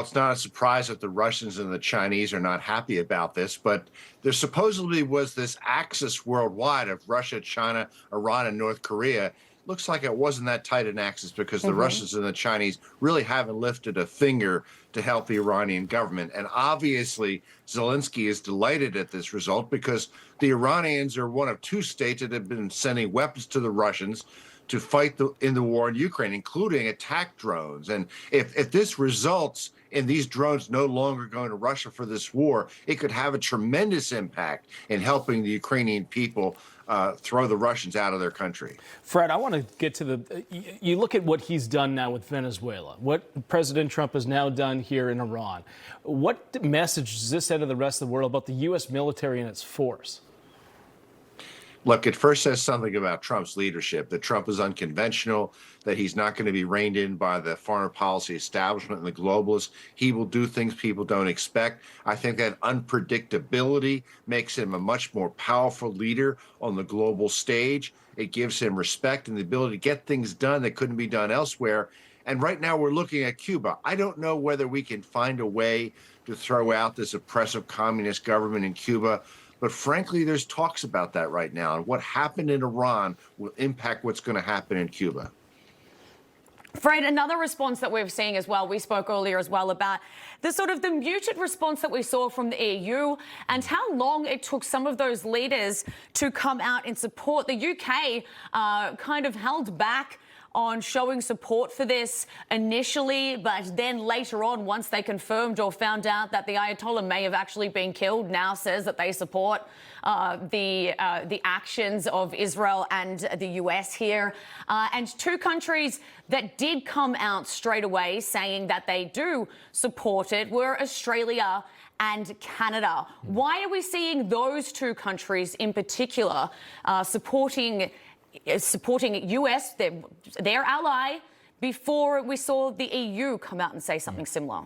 It's not a surprise that the Russians and the Chinese are not happy about this, but there supposedly was this axis worldwide of Russia, China, Iran, and North Korea. Looks like it wasn't that tight an axis because the Russians and the Chinese really haven't lifted a finger to help the Iranian government. And obviously, Zelensky is delighted at this result because the Iranians are one of two states that have been sending weapons to the Russians to fight in the war in Ukraine, including attack drones. And if this results in these drones no longer going to Russia for this war, it could have a tremendous impact in helping the Ukrainian people throw the Russians out of their country. Fred, I want to get to you look at what he's done now with Venezuela, what President Trump has now done here in Iran. What message does this send to the rest of the world about the U.S. military and its force? Look, it first says something about Trump's leadership, that Trump is unconventional, that he's not going to be reined in by the foreign policy establishment and the globalists. He will do things people don't expect. I think that unpredictability makes him a much more powerful leader on the global stage. It gives him respect and the ability to get things done that couldn't be done elsewhere. And right now we're looking at Cuba. I don't know whether we can find a way to throw out this oppressive communist government in Cuba. But frankly, there's talks about that right now. And what happened in Iran will impact what's going to happen in Cuba. Fred, another response that we're seeing as well, we spoke earlier as well about the muted response that we saw from the EU and how long it took some of those leaders to come out in support. The UK kind of held back on showing support for this initially, but then later on, once they confirmed or found out that the Ayatollah may have actually been killed, now says that they support the actions of Israel and the US here. And two countries that did come out straight away saying that they do support it were Australia and Canada. Why are we seeing those two countries in particular supporting US, their ally, before we saw the EU come out and say something similar?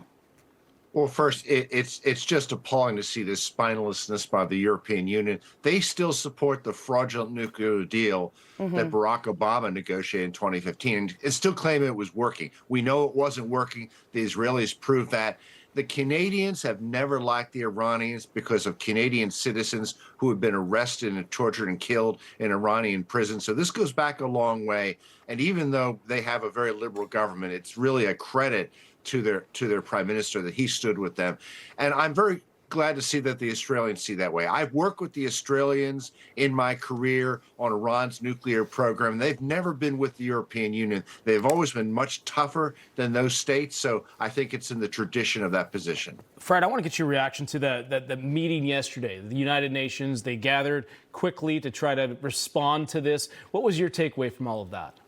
Well, first, it's just appalling to see this spinelessness by the European Union. They still support the fraudulent nuclear deal that Barack Obama negotiated in 2015 and still claim it was working. We know it wasn't working. The Israelis proved that. The Canadians have never liked the Iranians because of Canadian citizens who have been arrested and tortured and killed in Iranian prisons. So this goes back a long way. And even though they have a very liberal government, it's really a credit to their prime minister that he stood with them. And I'm very glad to see that the Australians see that way. I've worked with the Australians in my career on Iran's nuclear program. They've never been with the European Union. They've always been much tougher than those states. So I think it's in the tradition of that position. Fred, I want to get your reaction to the meeting yesterday. The United Nations, they gathered quickly to try to respond to this. What was your takeaway from all of that?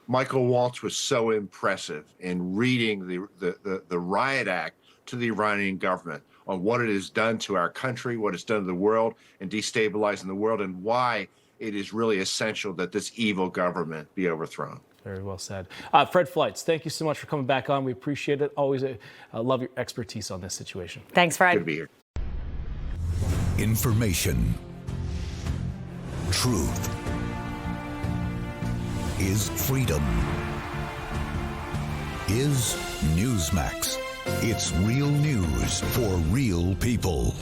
Michael Waltz was so impressive in reading the riot act to the Iranian government on what it has done to our country, what it's done to the world, and destabilizing the world, and why it is really essential that this evil government be overthrown. Very well said. Fred Fleitz, thank you so much for coming back on. We appreciate it. Always love your expertise on this situation. Thanks, Fred. Good to be here. Information. Truth is freedom. Is Newsmax. It's real news for real people.